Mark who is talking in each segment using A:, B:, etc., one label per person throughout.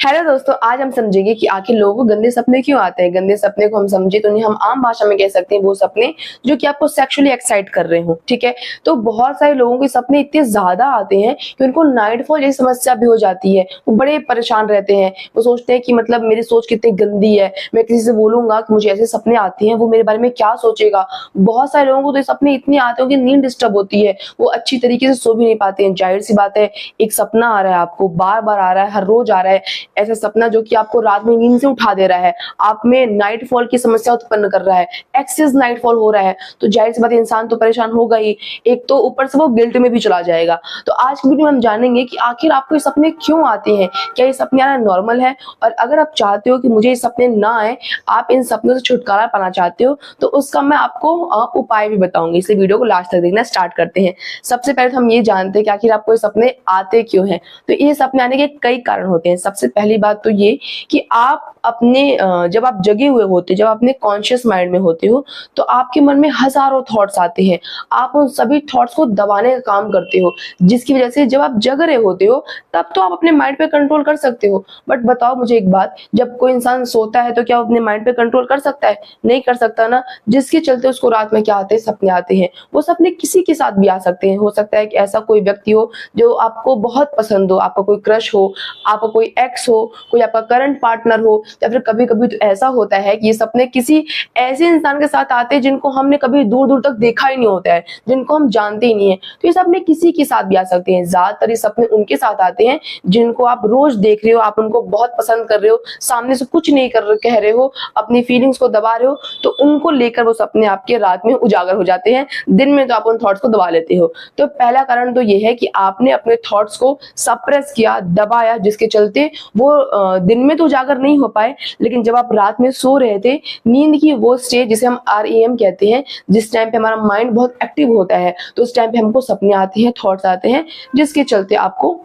A: Hello दोस्तों, आज हम समझेंगे कि आखिर लोगों को गंदे सपने क्यों आते हैं। गंदे सपने को हम समझे तो नहीं, हम आम भाषा में कह सकते हैं वो सपने जो कि आपको सेक्सुअली एक्साइट कर रहे हो। ठीक है, तो बहुत सारे लोगों के सपने इतने ज्यादा आते हैं कि उनको नाइटफॉल जैसी समस्या भी हो जाती है। वो बड़े परेशान रहते हैं, वो सोचते हैं कि मतलब मेरी सोच कितनी गंदी है, मैं किसी से बोलूंगा कि मुझे ऐसे सपने आते हैं, वो मेरे बारे में क्या सोचेगा। बहुत सारे लोगों को तो ये सपने इतने आते हैं कि नींद डिस्टर्ब होती है, वो अच्छी तरीके से सो भी नहीं पाते हैं। जाहिर सी बात है, एक सपना आ रहा है, आपको बार बार आ रहा है, हर रोज आ रहा है, ऐसा सपना जो कि आपको रात में नींद से उठा दे रहा है, आप में नाइटफॉल की समस्या उत्पन्न कर रहा है, एक्सेस नाइटफॉल हो रहा है, तो जाहिर सी बात है इंसान तो परेशान होगा ही। एक तो ऊपर से वो गिल्ट में भी चला जाएगा। तो आज की वीडियो में हम जानेंगे कि आखिर आपको ये सपने क्यों आते हैं, क्या ये सपने आना नॉर्मल है, और अगर आप चाहते हो कि मुझे ये सपने ना आए, आप इन सपनों से छुटकारा पाना चाहते हो, तो उसका मैं आपको उपाय भी बताऊंगी। इसलिए वीडियो को लास्ट तक देखना। स्टार्ट करते हैं। सबसे पहले तो हम ये जानते हैं कि आखिर आपको ये सपने आते क्यों हैं। तो ये सपने आने के कई कारण होते हैं। सबसे पहली बात तो ये कि आप अपने जब आप जगे हुए होते हो, जब आप अपने कॉन्शियस माइंड में होते हो, तो आपके मन में हजारों थॉट्स आते हैं। आप उन सभी थॉट्स को दबाने का काम करते हो, जिसकी वजह से जब आप जग रहे होते हो तब तो आप अपने माइंड पे कंट्रोल कर सकते हो। बट बताओ मुझे एक बात, जब कोई इंसान सोता है तो क्या वो अपने माइंड पे कंट्रोल कर सकता है? नहीं कर सकता ना। जिसके चलते उसको रात में क्या आते हैं, सपने आते हैं। वो सपने किसी के साथ भी आ सकते हैं। हो सकता है कि ऐसा कोई व्यक्ति हो जो आपको बहुत पसंद हो, आपका कोई क्रश हो, आपका कोई एक्स हो, कोई आपका करंट पार्टनर हो, या फिर कभी कभी तो ऐसा होता है कि ये सपने किसी ऐसे इंसान के साथ आते हैं जिनको हमने कभी दूर दूर तक देखा ही नहीं होता है, जिनको हम जानते ही नहीं है। तो ये सपने किसी के साथ भी आ सकते हैं। ज्यादातर ये सपने उनके साथ आते हैं जिनको आप रोज देख रहे हो, आप उनको बहुत पसंद कर रहे हो, सामने से कुछ नहीं कह रहे हो, अपनी फीलिंग्स को दबा रहे हो, तो उनको लेकर वो सपने आपके रात में उजागर हो जाते हैं। दिन में तो आप उन थॉट्स को दबा लेते हो। तो पहला कारण तो ये है कि आपने अपने थॉट्स को सप्रेस किया, दबाया, जिसके चलते वो दिन में तो उजागर नहीं हो पाए, लेकिन जब आप रात में सो रहे थे, नींद की वो स्टेज जिसे हम REM कहते हैं, जिस टाइम पे हमारा माइंड बहुत एक्टिव होता है, तो उस टाइम पे हमको सपने आते हैं, थॉट्स आते हैं, जिसके चलते आपको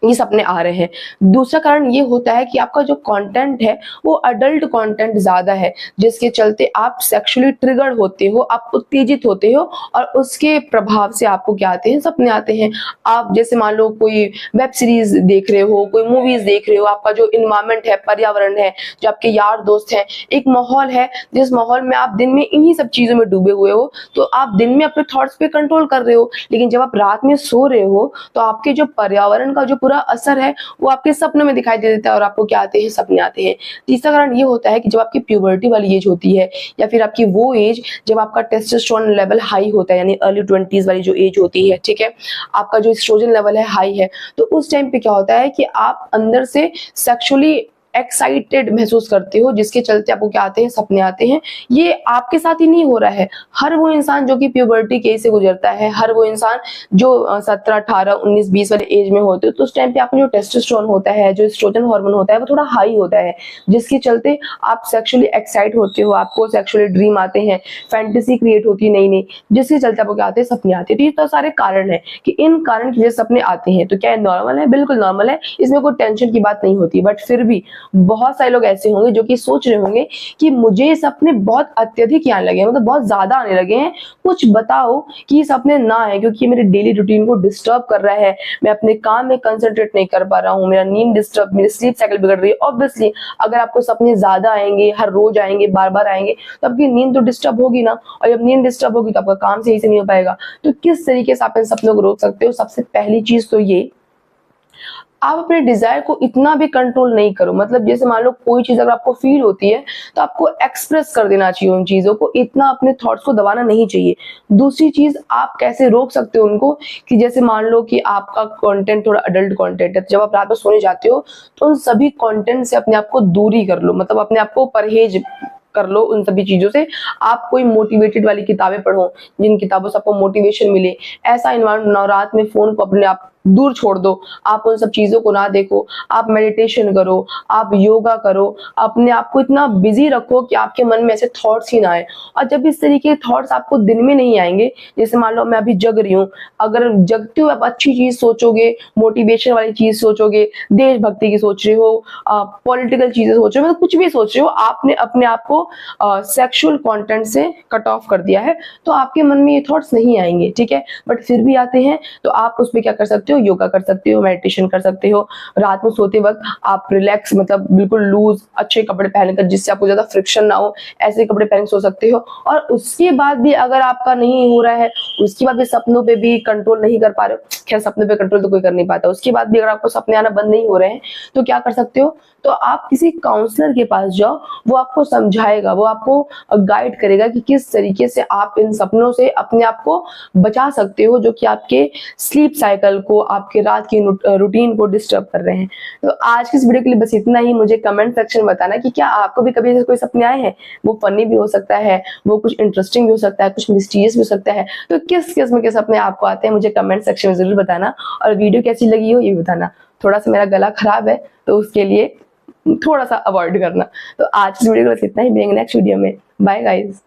A: ये सपने आ रहे हैं। दूसरा कारण ये होता है कि आपका जो कंटेंट है वो अडल्ट कंटेंट ज्यादा है, जिसके चलते आप सेक्सुअली ट्रिगर्ड होते हो, आप उत्तेजित होते हो, और उसके प्रभाव से आपको क्या आते हैं, सपने आते हैं। आप जैसे मान लो कोई वेब सीरीज देख रहे हो, कोई मूवीज देख रहे हो, आपका जो इन्वायरमेंट है, पर्यावरण है, जो आपके यार दोस्त हैं, एक माहौल है, जिस माहौल में आप दिन में इन्हीं सब चीजों में डूबे हुए हो, तो आप दिन में अपने थॉट्स पे कंट्रोल कर रहे हो, लेकिन जब आप रात में सो रहे हो तो आपके जो पर्यावरण का जो पूरा असर है वो आपके सपनों में दिखाई दे देता है, और आपको क्या आते हैं, सपने आते हैं। तीसरा कारण ये होता है कि जब आपकी प्यूबर्टी वाली एज होती है, या फिर आपकी वो एज जब आपका टेस्टोस्टेरोन लेवल हाई होता है, यानी अर्ली 20s वाली जो एज होती है, ठीक है, आपका जो एस्ट्रोजन लेवल है हाई है, तो उस टाइम पे क्या होता है कि आप अंदर से सेक्सुअली एक्साइटेड महसूस करते हो, जिसके चलते आपको क्या आते हैं, सपने आते हैं। ये आपके साथ ही नहीं हो रहा है, हर वो इंसान जो कि प्यूबर्टी के से गुजरता है, हर वो इंसान जो 17, 18, 19, 20 वाले एज में होते हो, तो उस टाइम पे आपका जो टेस्टोस्टेरोन होता है, जो एस्ट्रोजन हार्मोन होता है, वो थोड़ा हाई होता है, जिसके चलते आप सेक्सुअली एक्साइट होते हो, आपको सेक्सुअली ड्रीम आते हैं, फैंटेसी क्रिएट होती है नई नई, जिसके चलते आपको क्या आते हैं, सपने आते हैं। तो ये तो सारे कारण है कि इन कारण की वजह से सपने आते हैं। तो क्या नॉर्मल है? बिल्कुल नॉर्मल है, इसमें कोई टेंशन की बात नहीं होती। बट फिर भी बहुत सारे लोग ऐसे होंगे जो कि सोच रहे होंगे कि मुझे ये सपने बहुत अत्यधिक आने लगे हैं, मतलब बहुत ज्यादा आने लगे हैं, कुछ बताओ कि ये सपने ना आए, क्योंकि मेरे डेली रूटीन को डिस्टर्ब कर रहा है, मैं अपने काम में कंसंट्रेट नहीं कर पा रहा हूँ, मेरा नींद डिस्टर्ब, मेरी स्लीप साइकिल बिगड़ रही है। ऑब्वियसली अगर आपको सपने ज्यादा आएंगे, हर रोज आएंगे, बार बार आएंगे, तो आपकी नींद तो डिस्टर्ब होगी ना, और जब नींद डिस्टर्ब होगी तो आपका काम सही से नहीं हो पाएगा। तो किस तरीके से आप इन सपनों को रोक सकते हो? सबसे पहली चीज तो ये, आप अपने डिजायर को इतना भी कंट्रोल नहीं करो। मतलब जैसे मान लो कोई चीज अगर आपको फील होती है तो आपको एक्सप्रेस कर देना चाहिए उन चीजों को, इतना अपने थॉट्स को दबाना नहीं चाहिए। दूसरी चीज, आप कैसे रोक सकते हो उनको, कि जैसे मान लो कि आपका कंटेंट थोड़ा अडल्ट कंटेंट है, जब आप रात में सोने जाते हो तो उन सभी कंटेंट से अपने आप को दूरी कर लो, मतलब अपने आप को परहेज कर लो उन सभी चीजों से। आप कोई मोटिवेटेड वाली किताबें पढ़ो, जिन किताबों से आपको मोटिवेशन मिले। ऐसा इन्वायरमेंट, रात में फोन को अपने आप दूर छोड़ दो, आप उन सब चीजों को ना देखो, आप मेडिटेशन करो, आप योगा करो, अपने आप को इतना बिजी रखो कि आपके मन में ऐसे थॉट्स ही ना आए। और जब इस तरीके के थॉट्स आपको दिन में नहीं आएंगे, जैसे मान लो मैं अभी जग रही हूँ, अगर जगते हुए आप अच्छी चीज सोचोगे, मोटिवेशन वाली चीज सोचोगे, देशभक्ति की सोच रहे हो, पॉलिटिकल चीजें सोच रहे हो, मतलब कुछ भी सोच रहे हो, आपने अपने आप को सेक्सुअल कंटेंट से कट ऑफ कर दिया है, तो आपके मन में ये थॉट्स नहीं आएंगे, ठीक है। बट फिर भी आते हैं, तो आप उसमें क्या कर सकते हो, सकते हो, योगा कर सकते हो, मेडिटेशन कर सकते हो। रात में सोते वक्त आप रिलैक्स मतलब बिल्कुल लूज अच्छे कपड़े पहनकर, जिससे आपको ज्यादा फ्रिक्शन ना हो, ऐसे कपड़े पहन सो सकते हो। और उसके बाद भी अगर आपका नहीं हो रहा है, उसके बाद भी सपनों पे भी कंट्रोल नहीं कर पा रहे हो, खैर सपनों पे कंट्रोल तो कोई कर नहीं पाता, उसके बाद भी अगर आपको सपने आना बंद नहीं हो रहे हैं, तो क्या कर सकते हो, तो आप किसी काउंसलर के पास जाओ, वो आपको समझाएगा, वो आपको गाइड करेगा कि किस तरीके से आप इन सपनों से अपने आप को बचा सकते हो, जो कि आपके स्लीप साइकिल को, आपके रात की रूटीन को डिस्टर्ब कर रहे हैं। तो आज की इस वीडियो के लिए बस इतना ही। मुझे कमेंट सेक्शन में बताना कि क्या आपको भी कभी ऐसे कोई सपने आए हैं, वो फनी भी हो सकता है, वो कुछ इंटरेस्टिंग भी हो सकता है, कुछ मिस्टीरियस भी हो सकता है। तो किस किस्म के सपने आपको आते हैं मुझे कमेंट सेक्शन में जरूर बताना, और वीडियो कैसी लगी हो ये भी बताना। थोड़ा सा मेरा गला खराब है तो उसके लिए थोड़ा सा अवॉइड करना। तो आज की वीडियो में बस इतना ही, मिलेंगे नेक्स्ट वीडियो में। Bye guys.